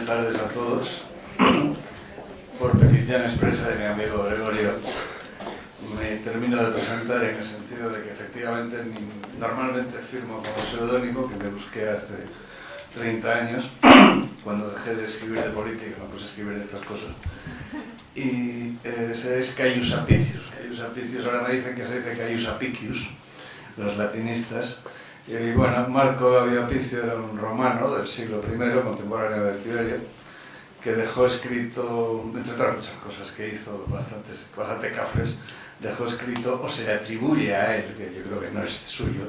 Buenas tardes a todos. Por petición expresa de mi amigo Gregorio, me termino de presentar en el sentido de que efectivamente normalmente firmo como seudónimo, que me busqué hace 30 años, cuando dejé de escribir de política, me puse a escribir estas cosas. Y ese es Caius Apicius. Caius Apicius, ahora me dicen que se dice Caius Apicius, los latinistas. Y bueno, Marco Gabio Apicio era un romano del siglo I, contemporáneo de Tiberio, que dejó escrito, entre otras muchas cosas que hizo, bastante cafres, dejó escrito, o se le atribuye a él, que yo creo que no es suyo,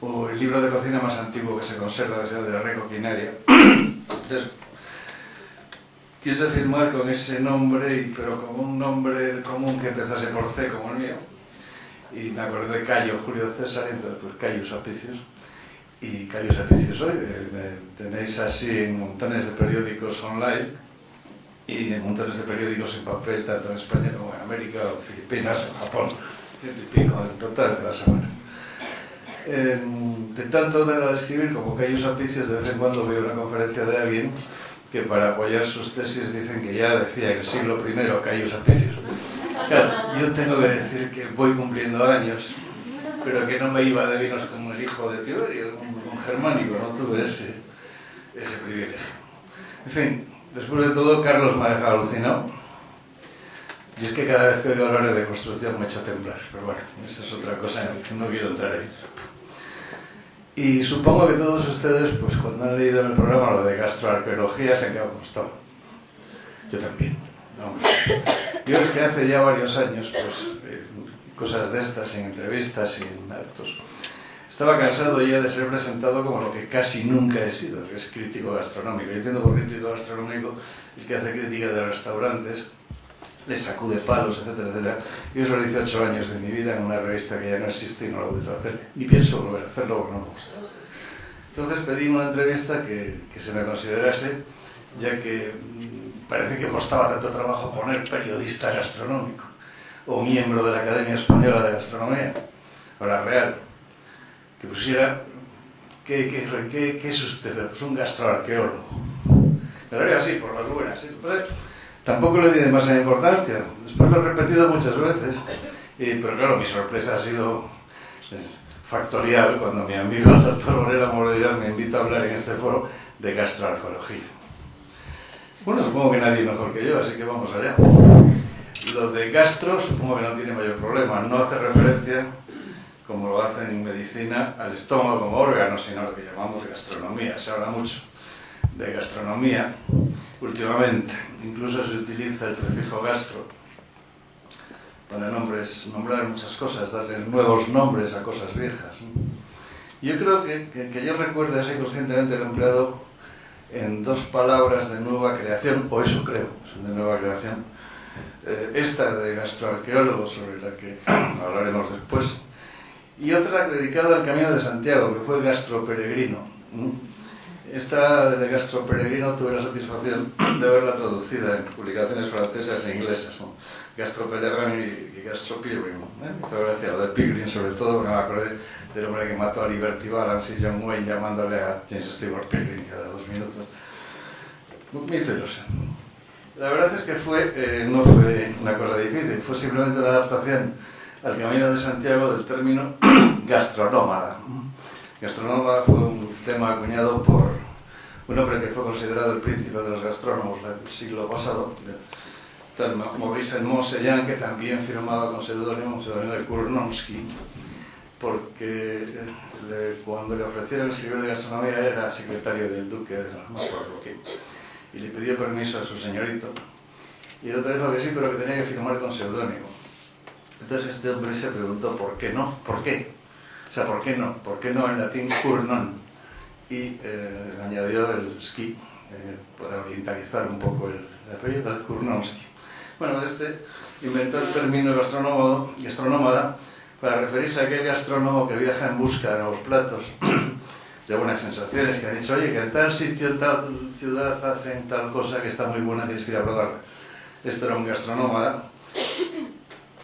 o el libro de cocina más antiguo que se conserva, que es el de Recoquinaria. Entonces, quise firmar con ese nombre, pero con un nombre común que empezase por C, como el mío, y me acordé de Cayo Julio César, entonces pues Caius Apicius, y Caius Apicius soy. Tenéis así en montones de periódicos online y en montones de periódicos en papel, tanto en España como en América, o Filipinas, o Japón, 100 y pico en total de la semana. De tanto de escribir como Caius Apicius, de vez en cuando veo una conferencia de alguien que para apoyar sus tesis dicen que ya decía en el siglo I Caius Apicius. Claro, yo tengo que decir que voy cumpliendo años, pero que no me iba de vinos como el hijo de Tiberio, un germánico, no tuve ese privilegio. En fin, después de todo, Carlos me ha dejado alucinado. Y es que cada vez que oigo hablar de construcción me echo a temblar, pero bueno, esa es otra cosa en la que no quiero entrar ahí. Y supongo que todos ustedes, pues cuando han leído en el programa lo de gastroarqueología, se han quedado como estaba. Yo también. No, yo es que hace ya varios años, pues, cosas de estas, en entrevistas y en actos, estaba cansado ya de ser presentado como lo que casi nunca he sido, que es crítico gastronómico. Yo entiendo por crítico gastronómico el que hace crítica de restaurantes, le sacude palos, etcétera, etcétera. Yo eso lo hice 8 años de mi vida en una revista que ya no existe y no lo he vuelto a hacer, ni pienso volver a hacerlo porque no me gusta. Entonces pedí una entrevista que se me considerase, ya que parece que costaba tanto trabajo poner periodista gastronómico o miembro de la Academia Española de Gastronomía, o la Real, que pusiera, ¿qué es usted? Pues un gastroarqueólogo. Me lo haría así, por las buenas. Pues, tampoco le di demasiada importancia, después lo he repetido muchas veces, pero claro, mi sorpresa ha sido factorial cuando mi amigo el doctor Varela Moreira me invita a hablar en este foro de gastroarqueología. Bueno, supongo que nadie mejor que yo, así que vamos allá. Lo de gastro supongo que no tiene mayor problema, no hace referencia, como lo hace en medicina, al estómago como órgano, sino a lo que llamamos gastronomía. Se habla mucho de gastronomía últimamente, incluso se utiliza el prefijo gastro para nombrar muchas cosas, darle nuevos nombres a cosas viejas. Yo creo que yo recuerdo así conscientemente lo he empleado en 2 palabras de nueva creación, o eso creo, son de nueva creación. Esta de gastroarqueólogo, sobre la que hablaremos después, y otra dedicada al Camino de Santiago, que fue gastroperegrino. Esta de gastroperegrino tuve la satisfacción de verla traducida en publicaciones francesas e inglesas, ¿no? Gastropelerin y gastropilgrim. Me hizo gracia lo de Pilgrim, sobre todo, porque me acordé del hombre que mató a Liberty Balance y John Wayne llamándole a James Stewart Pilgrim cada 2 minutos. Me hizo ilusión. La verdad es que no fue una cosa difícil, fue simplemente una adaptación al Camino de Santiago del término gastronómada. Gastronómada fue un tema acuñado por un hombre que fue considerado el príncipe de los gastrónomos del siglo pasado, tal Maurice Montsellant, que también firmaba con seudónimo de Kurnonsky, porque cuando le ofrecieron escribir de gastronomía era secretario del duque de Norfolk, y le pidió permiso a su señorito, y el otro dijo que sí, pero que tenía que firmar con seudónimo. Entonces este hombre se preguntó ¿por qué no? ¿Por qué? O sea, ¿por qué no? ¿Por qué no en latín Kurnon? Y añadió el ski para orientalizar un poco el apellido, el Kurnonsky. Bueno, este inventó el término gastronómada para referirse a aquel gastrónomo que viaja en busca de nuevos platos, de buenas sensaciones, que han dicho, oye, que en tal sitio, en tal ciudad hacen tal cosa que está muy buena, tienes que ir a probarla. Esto era un gastronómada.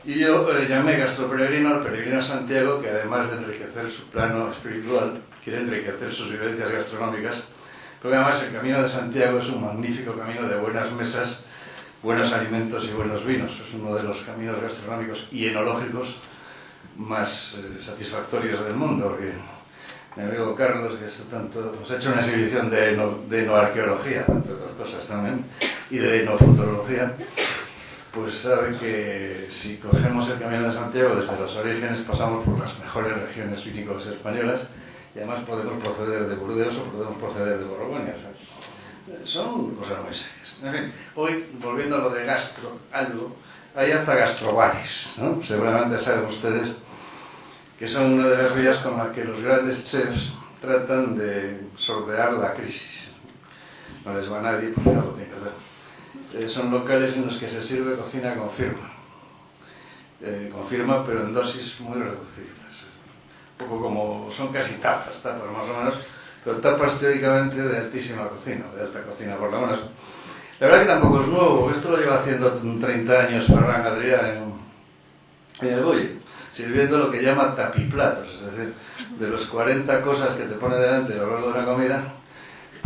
Y yo llamé gastroperegrino al peregrino Santiago, que además de enriquecer su plano espiritual, quiere enriquecer sus vivencias gastronómicas Porque además el Camino de Santiago es un magnífico camino de buenas mesas, buenos alimentos y buenos vinos. Es uno de los caminos gastronómicos y enológicos más satisfactorios del mundo, porque mi amigo Carlos, que nos ha hecho una exhibición de enoarqueología, entre otras cosas también, y de enofuturología, pues sabe que si cogemos el Camino de Santiago desde los orígenes pasamos por las mejores regiones vinícolas españolas y además podemos proceder de Burdeos o podemos proceder de Borgoña. O sea, son cosas muy serias. En fin, hoy, volviendo a lo de gastro, algo, hay hasta gastrobares, ¿no? Seguramente saben ustedes que son una de las vías con las que los grandes chefs tratan de sortear la crisis. No les va a nadie porque algo tiene que hacer. Son locales en los que se sirve cocina con firma. Con pero en dosis muy reducidas. Un poco como, son casi tapas más o menos, pero tapas teóricamente de altísima cocina, de alta cocina por lo menos. La verdad que tampoco es nuevo, esto lo lleva haciendo 30 años Ferran Adrià en el Bulli, sirviendo lo que llama tapiplatos, es decir, de los 40 cosas que te pone delante a lo largo de una comida,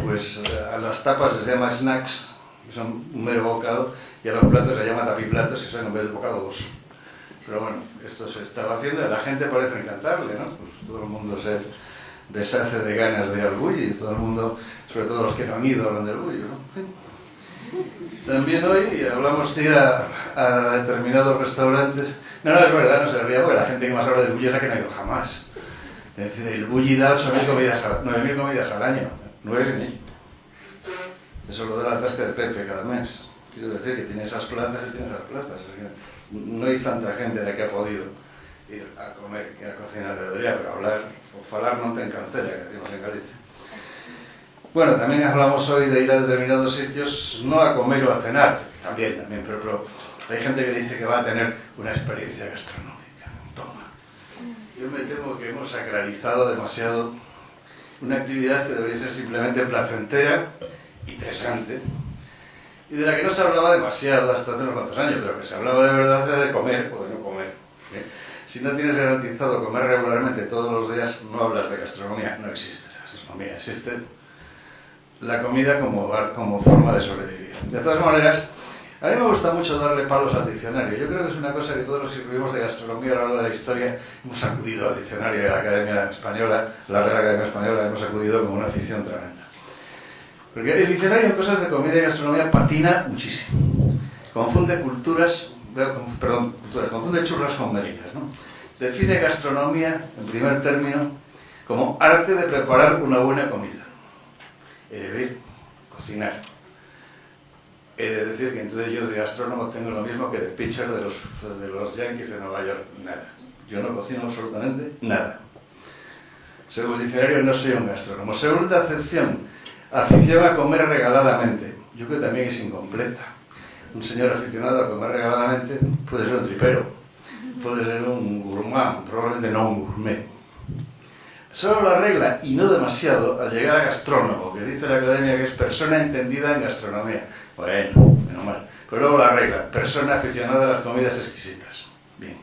pues a las tapas les llama snacks, que son un mero bocado, y a los platos les llama tapiplatos, que son en vez del bocado 2. Pero bueno, esto se estaba haciendo y a la gente parece encantarle, ¿no? Pues todo el mundo se deshace de ganas de ir al Bulli, y todo el mundo, sobre todo los que no han ido, hablan del Bulli, ¿no? También hoy hablamos de ir a determinados restaurantes. No, es verdad, no se ría, porque la gente que más habla del Bulli es la que no ha ido jamás. Es decir, el Bulli da 9.000 comidas al año. 9.000. Eso lo da la tasca de Pepe cada mes. Quiero decir que tiene esas plazas y tiene esas plazas. No hay tanta gente de que ha podido ir a comer que a cocinar de Adrià, pero hablar, o falar non ten cancela, que decimos en Galicia. Bueno, también hablamos hoy de ir a determinados sitios, no a comer o a cenar, también, pero hay gente que dice que va a tener una experiencia gastronómica. Toma. Yo me temo que hemos sacralizado demasiado una actividad que debería ser simplemente placentera, interesante, y de la que no se hablaba demasiado hasta hace unos cuantos años. De lo que se hablaba de verdad era de comer o de no comer. Si no tienes garantizado comer regularmente todos los días, no hablas de gastronomía, no existe la gastronomía, existe la comida como forma de sobrevivir. De todas maneras, a mí me gusta mucho darle palos al diccionario. Yo creo que es una cosa que todos los que escribimos de gastronomía a lo largo de la historia hemos acudido al diccionario de la Academia Española, la Real Academia Española, hemos acudido con una afición tremenda. Porque el diccionario en cosas de comida y gastronomía patina muchísimo. Confunde confunde churras con merinas, ¿no? Define gastronomía, en primer término, como arte de preparar una buena comida. Es decir, cocinar. Es decir, que entonces yo de gastrónomo tengo lo mismo que de pitcher de los Yankees de Nueva York. Nada. Yo no cocino absolutamente nada. Según el diccionario, no soy un gastrónomo. Segunda acepción, afición a comer regaladamente. Yo creo que también es incompleta. Un señor aficionado a comer regaladamente puede ser un tripero, puede ser un gourmand, probablemente no un gourmet. Solo la regla, y no demasiado, al llegar a gastrónomo, que dice la Academia que es persona entendida en gastronomía. Bueno, menos mal. Pero luego la regla, persona aficionada a las comidas exquisitas. Bien.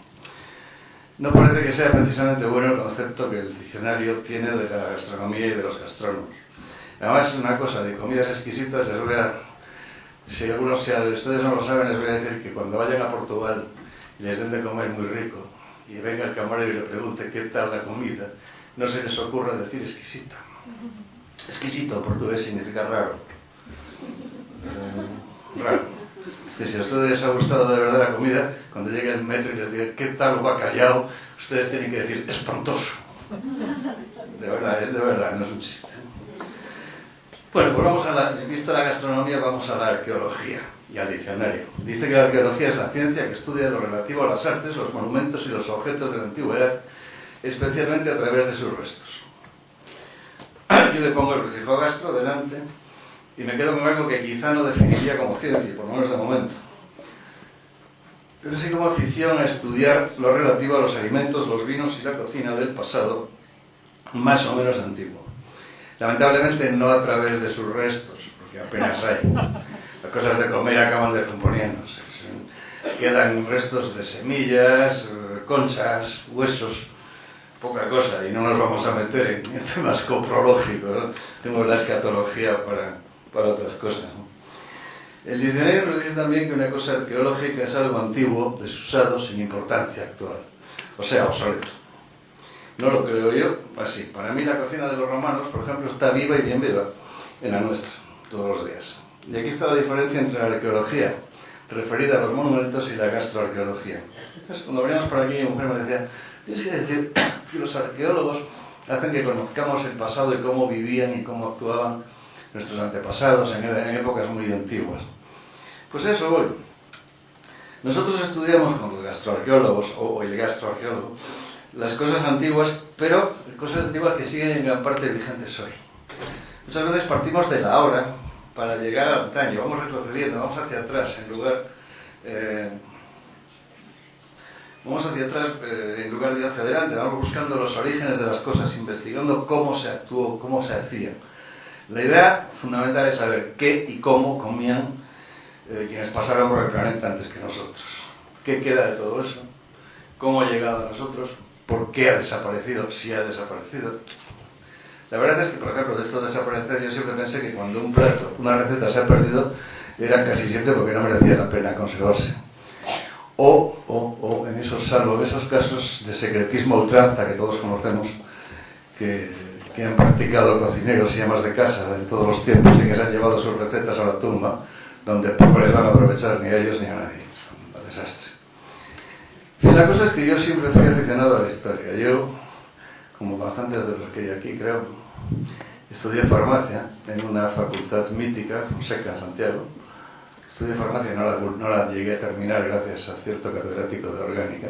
No parece que sea precisamente bueno el concepto que el diccionario tiene de la gastronomía y de los gastrónomos. Además, una cosa, de comidas exquisitas, les voy a... Si ustedes no lo saben, les voy a decir que cuando vayan a Portugal y les den de comer muy rico, y venga el camarero y le pregunte qué tal la comida, no se les ocurra decir exquisita. Exquisito en portugués significa raro. Raro. Que si a ustedes les ha gustado de verdad la comida, cuando llegue el metro y les diga qué tal bacalao, ustedes tienen que decir espantoso. De verdad, no es un chiste. Bueno, pues visto la gastronomía, vamos a la arqueología y al diccionario. Dice que la arqueología es la ciencia que estudia lo relativo a las artes, los monumentos y los objetos de la antigüedad, especialmente a través de sus restos. Yo le pongo el prefijo gastro delante y me quedo con algo que quizá no definiría como ciencia, por lo menos de momento, pero sí como afición a estudiar lo relativo a los alimentos, los vinos y la cocina del pasado, más o menos antiguo. Lamentablemente no a través de sus restos, porque apenas hay. Las cosas de comer acaban descomponiéndose. Quedan restos de semillas, conchas, huesos, poca cosa y no nos vamos a meter en temas coprológicos, ¿no? Tenemos la escatología para otras cosas, ¿no? El diccionario nos dice también que una cosa arqueológica es algo antiguo, desusado, sin importancia actual, o sea, obsoleto. No lo creo yo así. Para mí la cocina de los romanos, por ejemplo, está viva y bien viva en la nuestra, todos los días. Y aquí está la diferencia entre la arqueología referida a los monumentos y la gastroarqueología. Entonces, cuando veníamos por aquí, mi mujer me decía, tienes que decir que los arqueólogos hacen que conozcamos el pasado y cómo vivían y cómo actuaban nuestros antepasados en épocas muy antiguas. Pues eso voy. Nosotros estudiamos con los gastroarqueólogos, o el gastroarqueólogo, las cosas antiguas, pero cosas antiguas que siguen en gran parte vigentes hoy. Muchas veces partimos de la hora para llegar al antaño, vamos retrocediendo, vamos hacia atrás en lugar de ir hacia adelante, vamos buscando los orígenes de las cosas, investigando cómo se actuó, cómo se hacía. La idea fundamental es saber qué y cómo comían quienes pasaron por el planeta antes que nosotros. ¿Qué queda de todo eso? ¿Cómo ha llegado a nosotros? ¿Por qué ha desaparecido? Si ha desaparecido. La verdad es que, por ejemplo, de esto de desaparecer, yo siempre pensé que cuando un plato, una receta se ha perdido, era casi siempre porque no merecía la pena conservarse. O en esos, salvo esos casos de secretismo a ultranza que todos conocemos, que han practicado cocineros y amas de casa en todos los tiempos y que se han llevado sus recetas a la tumba, donde poco les van a aprovechar ni a ellos ni a nadie. Es un desastre. En fin, la cosa es que yo siempre fui aficionado a la historia. Yo, como bastantes de los que hay aquí, creo, estudié farmacia en una facultad mítica, Fonseca, en Santiago. Estudié farmacia y no la llegué a terminar gracias a cierto catedrático de orgánica.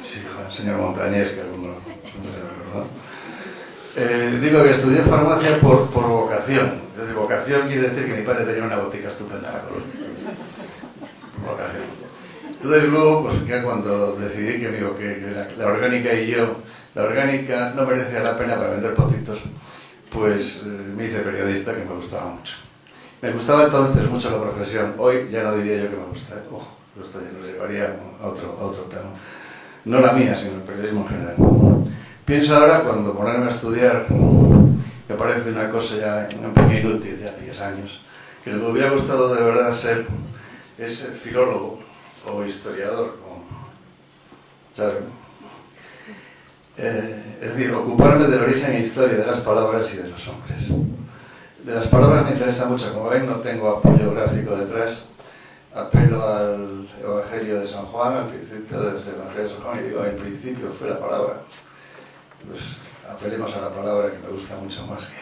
Sí, el señor Montañés, que alguno ¿no? Digo que estudié farmacia por vocación. Es decir, vocación quiere decir que mi padre tenía una botica estupenda en la colonia. Vocación. Entonces luego, pues ya cuando decidí que la orgánica y yo, la orgánica no merecía la pena para vender potitos, pues me hice periodista, que me gustaba mucho. Me gustaba entonces mucho la profesión. Hoy ya no diría yo que me gusta. Esto ya lo llevaría a otro tema. No la mía, sino el periodismo en general. Pienso ahora, cuando ponerme a estudiar, me parece una cosa ya un empeño inútil, ya 10 años, que lo que me hubiera gustado de verdad ser filólogo o historiador, ¿sabes? Es decir, ocuparme del origen e historia de las palabras y de los hombres. De las palabras me interesa mucho, como ven no tengo apoyo gráfico detrás, apelo al Evangelio de San Juan, al principio del Evangelio de San Juan, y digo, en principio fue la palabra. Pues apelemos a la palabra, que me gusta mucho más que...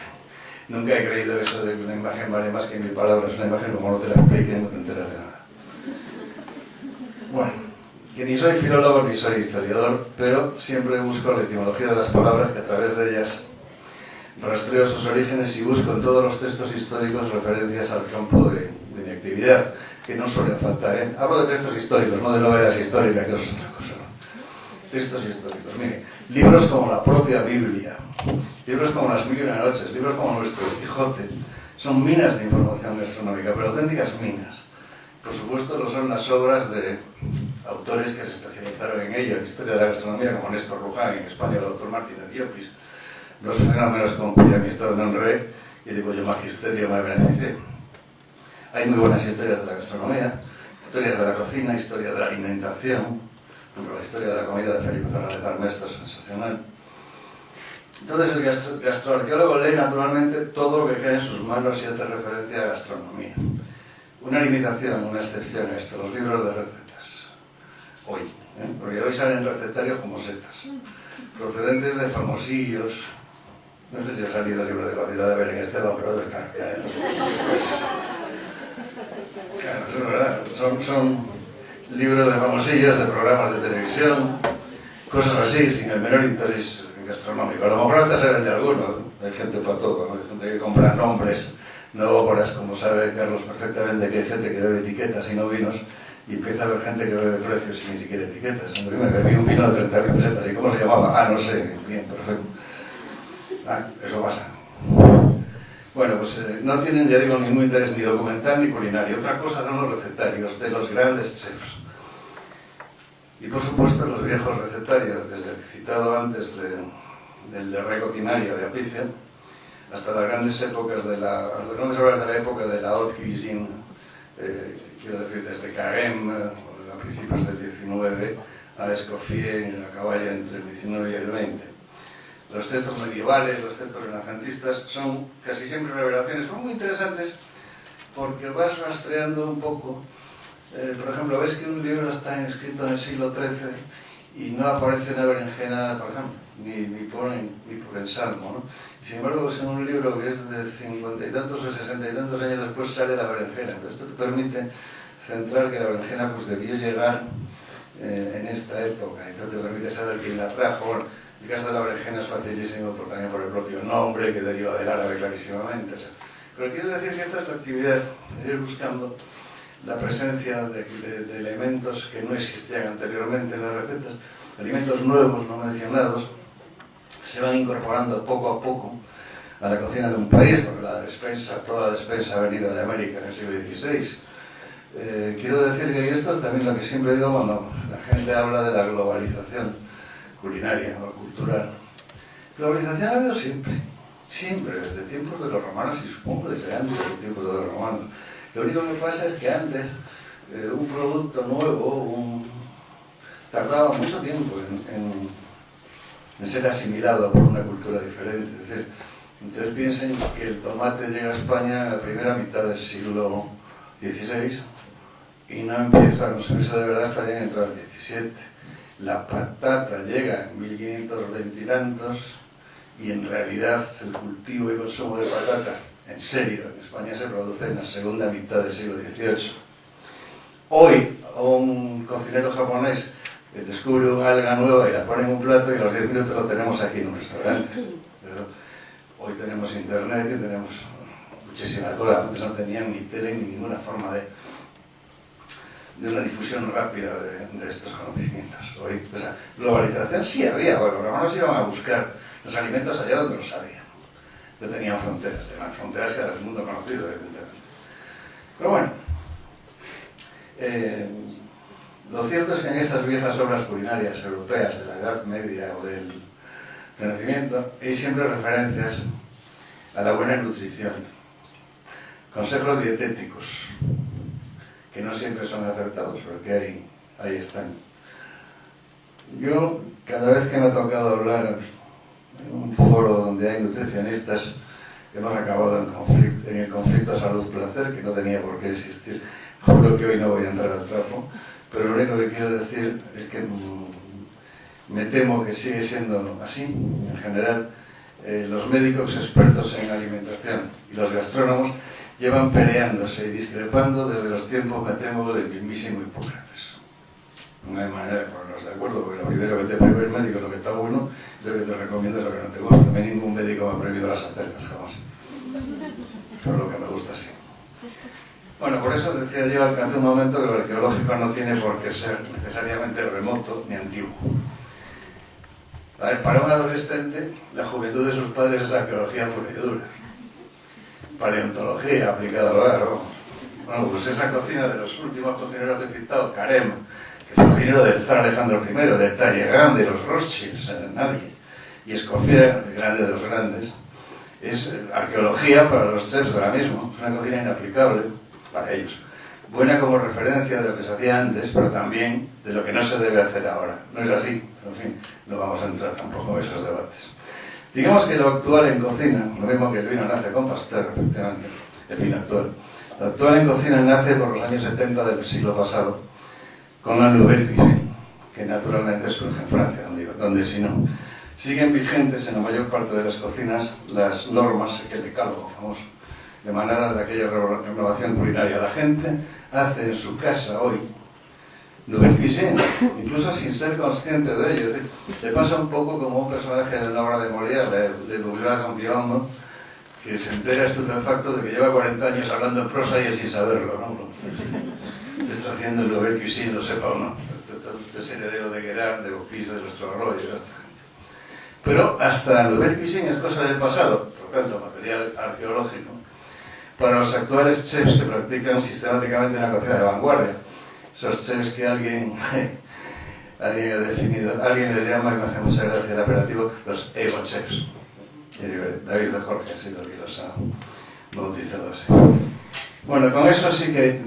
Nunca he creído eso de que una imagen vale más que 1000 palabras. Una imagen, como no te la expliquen, no te enteras de nada. Bueno, que ni soy filólogo ni soy historiador, pero siempre busco la etimología de las palabras, que a través de ellas rastreo sus orígenes y busco en todos los textos históricos referencias al campo de mi actividad, que no suelen faltar, ¿eh? Hablo de textos históricos, no de novelas históricas, que es otra cosa, ¿no? Textos históricos. Mire, libros como la propia Biblia, libros como Las 1001 noches, libros como nuestro Quijote, son minas de información gastronómica, pero auténticas minas. Por supuesto, lo son las obras de autores que se especializaron en ello, en historia de la gastronomía, como Néstor Luján, en España el doctor Martínez Llopis, dos fenómenos con cuya amistad me honré y de cuyo magisterio me beneficié. Hay muy buenas historias de la gastronomía, historias de la cocina, historias de la alimentación. Por ejemplo, la historia de la comida de Felipe Fernández Armesto es sensacional. Entonces el gastroarqueólogo lee naturalmente todo lo que cae en sus manos y hace referencia a gastronomía. Una limitación, una excepción a esto, los libros de recetas. Hoy, porque hoy salen recetarios como setas, procedentes de famosillos. No sé si ha salido el libro de cocina de Belén Esteban, pero debe estar. Claro, eso es verdad. Son libros de famosillos, de programas de televisión, cosas así, sin el menor interés gastronómico. A lo mejor hasta se vende alguno, hay gente para todo, ¿no? Hay gente que compra nombres, no obras, como sabe Carlos perfectamente, que hay gente que bebe etiquetas y no vinos, y empieza a haber gente que bebe precios y ni siquiera etiquetas. Yo me bebí un vino de 30.000 pesetas, ¿y cómo se llamaba? No sé, bien, perfecto. Eso pasa. Bueno, pues no tienen, ya digo, ningún interés ni documental ni culinario. Otra cosa son los recetarios de los grandes chefs. Y por supuesto los viejos recetarios, desde el citado antes del de Re Coquinaria de Apicia, hasta las grandes épocas de las grandes obras de la época de la haute cuisine, quiero decir, desde Carême, a principios del 19, a Escoffier en la Caballa entre el 19 y el 20. Los textos medievales, los textos renacentistas son casi siempre revelaciones, son muy interesantes porque vas rastreando un poco. Por ejemplo, ves que un libro está escrito en el siglo XIII y no aparece una berenjena, por ejemplo, ni por el Salmo, ¿no? Y sin embargo, pues en un libro que es de 50 y tantos o 60 y tantos años después sale la berenjena. Entonces esto te permite centrar que la berenjena pues debió llegar en esta época. Entonces te permite saber quién la trajo. Bueno, el caso de la berenjena es facilísimo también por el propio nombre, que deriva del árabe clarísimamente. O sea, pero quiero decir que esta es la actividad, ir buscando la presencia de elementos que no existían anteriormente en las recetas, alimentos nuevos, no mencionados, se van incorporando poco a poco a la cocina de un país, porque toda la despensa venida de América en el siglo XVI. Quiero decir que esto es también lo que siempre digo cuando la gente habla de la globalización culinaria o cultural. Globalización ha habido siempre, desde tiempos de los romanos y supongo desde antes de tiempos de los romanos. Lo único que pasa es que antes un producto nuevo tardaba mucho tiempo en ser asimilado por una cultura diferente. Es decir, entonces piensen que el tomate llega a España en la primera mitad del siglo XVI y no empieza a consumirse de verdad hasta bien entrado el XVII. La patata llega en 1520 y tantos y en realidad el cultivo y consumo de patata en serio en España se produce en la segunda mitad del siglo XVIII. Hoy un cocinero japonés que descubre una alga nueva y la pone en un plato y a los 10 minutos lo tenemos aquí en un restaurante. Pero hoy tenemos internet y tenemos muchísimas cosas. Antes no tenían ni tele ni ninguna forma de una difusión rápida de estos conocimientos. Hoy, o sea, globalización sí había, bueno, los romanos iban a buscar los alimentos allá donde los había. No tenían fronteras, tenían fronteras que eran del mundo conocido, evidentemente. Pero bueno, lo cierto es que en esas viejas obras culinarias europeas de la Edad Media o del Renacimiento hay siempre referencias a la buena nutrición, consejos dietéticos, que no siempre son acertados, pero que ahí están. Yo, cada vez que me ha tocado hablar en un foro donde hay nutricionistas, hemos acabado en el conflicto salud-placer, que no tenía por qué existir. Juro que hoy no voy a entrar al trapo, pero lo único que quiero decir es que me temo que sigue siendo así. En general, los médicos expertos en alimentación y los gastrónomos llevan peleándose y discrepando desde los tiempos, me temo, del mismísimo Hipócrates. No hay manera de ponernos de acuerdo, porque lo primero que te prohíbe el médico es lo que está bueno, y lo que te recomienda es lo que no te gusta. A mí ningún médico me ha prohibido las acelgas, jamás. Pero lo que me gusta sí. Bueno, por eso decía yo hace un momento que lo arqueológico no tiene por qué ser necesariamente remoto ni antiguo. A ver, para un adolescente, la juventud de sus padres es arqueología pura y dura. Paleontología aplicada al hogar, vamos. Bueno, pues esa cocina de los últimos cocineros que he citado, Carême, que fue cocinero del zar Alejandro I, de Talleyrand, de los Rothschilds, nadie, y Escoffier, el grande de los grandes, es arqueología para los chefs de ahora mismo. Es una cocina inaplicable para ellos. Buena como referencia de lo que se hacía antes, pero también de lo que no se debe hacer ahora. No es así, pero en fin, no vamos a entrar tampoco en esos debates. Digamos que lo actual en cocina, lo mismo que el vino nace con Pasteur, efectivamente, el vino actual. Lo actual en cocina nace por los años 70 del siglo pasado, con la Nouvelle Cuisine, que naturalmente surge en Francia, donde si no, siguen vigentes en la mayor parte de las cocinas las normas, el decálogo famoso, emanadas de aquella renovación culinaria. La gente hace en su casa hoy Nouvelle Cuisine, incluso sin ser consciente de ello. Es decir, le pasa un poco como un personaje de la obra de Molière, de Bourgeois Gentilhomme, que se entera estupefacto de que lleva 40 años hablando en prosa y sin saberlo, ¿no? Te está haciendo el Nouvelle Cuisine, lo sepa o no. Usted es heredero de Guérard, de Bocuse, de nuestro Arroyo, de esta gente. Pero hasta el Nouvelle Cuisine es cosa del pasado, por tanto, material arqueológico, para los actuales chefs que practican sistemáticamente una cocina de vanguardia. Esos chefs que alguien alguien ha definido, alguien les llama, que me hace mucha gracia el apelativo, los ego-chefs. David de Jorge ha sido el que los ha bautizado así. Bueno, con eso sí que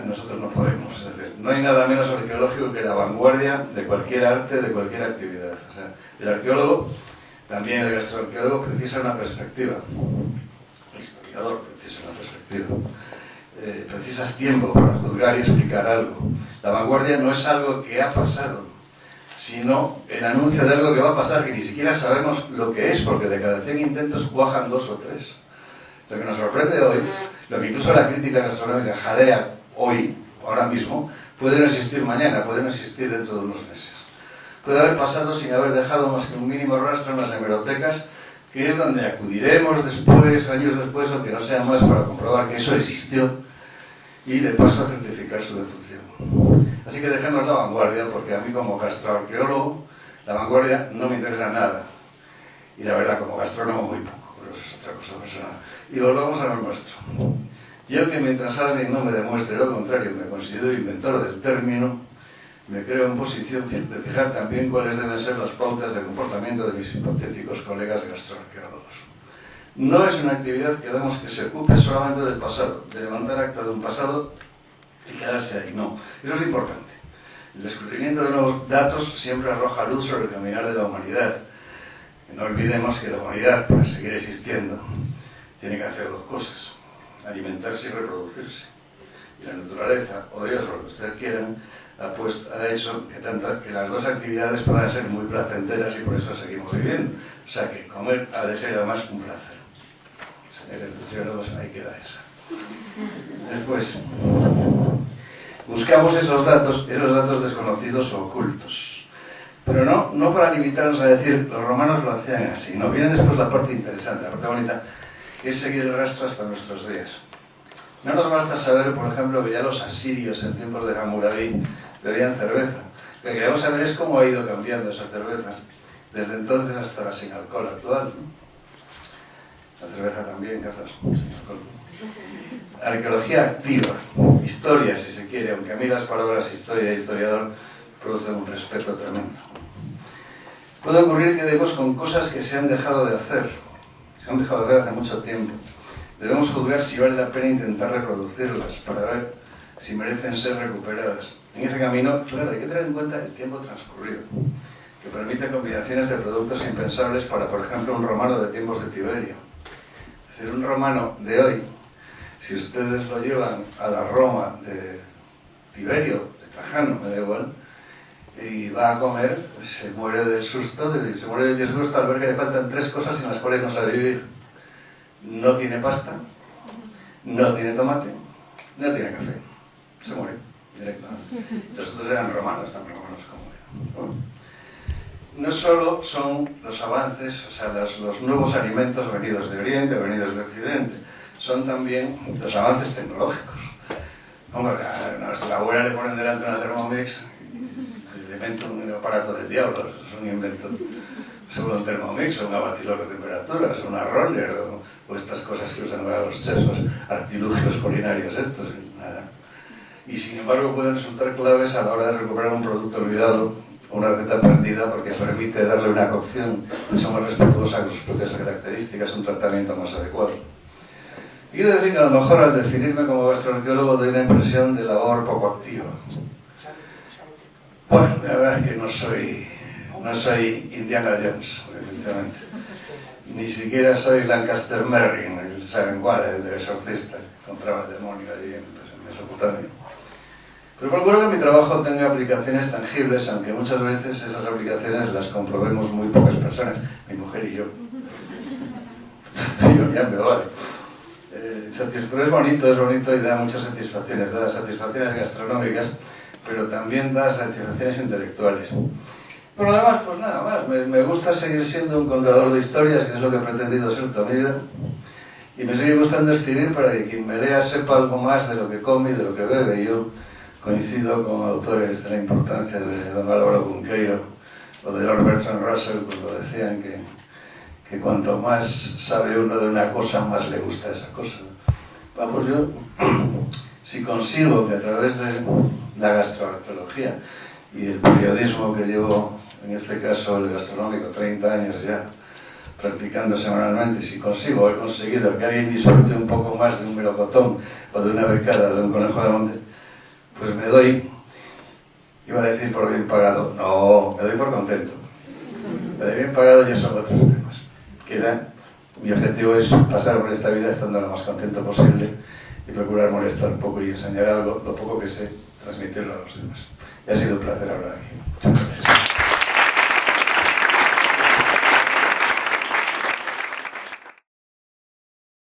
nosotros no podemos, es decir, no hay nada menos arqueológico que la vanguardia de cualquier arte, de cualquier actividad. O sea, el arqueólogo, también el gastroarqueólogo, precisa una perspectiva. El historiador precisa una perspectiva. Precisas tiempo para juzgar y explicar algo. La vanguardia no es algo que ha pasado, sino el anuncio de algo que va a pasar, que ni siquiera sabemos lo que es, porque de cada 100 intentos cuajan 2 o 3. Lo que nos sorprende hoy, lo que incluso la crítica gastronómica jadea hoy, ahora mismo, puede no existir mañana, puede no existir dentro de unos meses. Puede haber pasado sin haber dejado más que un mínimo rastro en las hemerotecas, que es donde acudiremos después, años después, o que no sea más, para comprobar que eso existió y de paso a certificar su defunción. Así que dejemos la vanguardia, porque a mí como gastroarqueólogo la vanguardia no me interesa nada, y la verdad como gastrónomo muy poco, pero eso es otra cosa personal. Y volvamos a lo nuestro. Yo, que mientras alguien no me demuestre lo contrario, me considero inventor del término, me creo en posición de fijar también cuáles deben ser las pautas de comportamiento de mis hipotéticos colegas gastroarqueólogos. No es una actividad que damos que se ocupe solamente del pasado, de levantar acta de un pasado y quedarse ahí. No, eso es importante. El descubrimiento de nuevos datos siempre arroja luz sobre el caminar de la humanidad. Y no olvidemos que la humanidad, para seguir existiendo, tiene que hacer 2 cosas: alimentarse y reproducirse. Y la naturaleza, o Dios, o lo que ustedes quieran, ha hecho que las 2 actividades puedan ser muy placenteras, y por eso seguimos viviendo. O sea que comer ha de ser además un placer. Señores nutriólogos, ahí queda esa. Después, buscamos esos datos desconocidos o ocultos. Pero no para limitarnos a decir, los romanos lo hacían así. No, viene después la parte interesante, la parte bonita, que es seguir el rastro hasta nuestros días. No nos basta saber, por ejemplo, que ya los asirios en tiempos de Hammurabi bebían cerveza. Lo que queremos saber es cómo ha ido cambiando esa cerveza desde entonces hasta la sin alcohol actual, ¿no? La cerveza también, Carlos, sin alcohol. Arqueología activa, historia si se quiere, aunque a mí las palabras historia e historiador producen un respeto tremendo. Puede ocurrir que demos con cosas que se han dejado de hacer, hace mucho tiempo. Debemos juzgar si vale la pena intentar reproducirlas para ver si merecen ser recuperadas. En ese camino, claro, hay que tener en cuenta el tiempo transcurrido, que permite combinaciones de productos impensables para, por ejemplo, un romano de tiempos de Tiberio. Es decir, un romano de hoy, si ustedes lo llevan a la Roma de Tiberio, de Trajano, me da igual, y va a comer, se muere del susto, se muere del disgusto al ver que le faltan 3 cosas sin las cuales no sabe vivir. No tiene pasta, no tiene tomate, no tiene café. Se muere directamente. Los otros eran romanos, tan romanos como eran. No solo son los avances, o sea, los nuevos alimentos venidos de Oriente o venidos de Occidente, son también los avances tecnológicos. Hombre, a nuestra abuela le ponen delante una Thermomix, le invento un aparato del diablo, es un invento. Sobre un Thermomix, o un abatidor de temperaturas, o una roller, o estas cosas que usan ahora los chefs, los artilugios culinarios estos, nada. Y sin embargo pueden resultar claves a la hora de recuperar un producto olvidado, o una receta perdida, porque permite darle una cocción mucho más respetuosa con sus propias características, un tratamiento más adecuado. Y quiero decir que a lo mejor al definirme como gastroarqueólogo doy una impresión de labor poco activa. Bueno, la verdad es que no soy Indiana Jones, evidentemente. Ni siquiera soy Lancaster Merrin, ¿saben cuál? El del exorcista, que encontraba el demonio allí en Mesopotamia. Pero procuro que mi trabajo tenga aplicaciones tangibles, aunque muchas veces esas aplicaciones las comprobemos muy pocas personas, mi mujer y yo. Yo ya me vale. Pero es bonito y da muchas satisfacciones, da satisfacciones gastronómicas, pero también da satisfacciones intelectuales. Pero además, pues nada más, me gusta seguir siendo un contador de historias, que es lo que he pretendido ser toda mi vida, y me sigue gustando escribir para que quien me lea sepa algo más de lo que come y de lo que bebe. Y yo coincido con autores de la importancia de don Álvaro Cunqueiro o de Lord Bertrand Russell cuando decían que cuanto más sabe uno de una cosa, más le gusta esa cosa. Bueno, pues yo, si consigo que a través de la gastroarqueología y el periodismo que llevo, en este caso el gastronómico, 30 años ya, practicando semanalmente, y si consigo, he conseguido que alguien disfrute un poco más de un melocotón o de una becada, de un conejo de monte, pues me doy, iba a decir por bien pagado, no, me doy por contento. Me doy bien pagado ya son otros temas. Que ya, mi objetivo es pasar por esta vida estando lo más contento posible y procurar molestar un poco y enseñar algo, lo poco que sé, transmitirlo a los demás. Y ha sido un placer hablar aquí. Muchas gracias.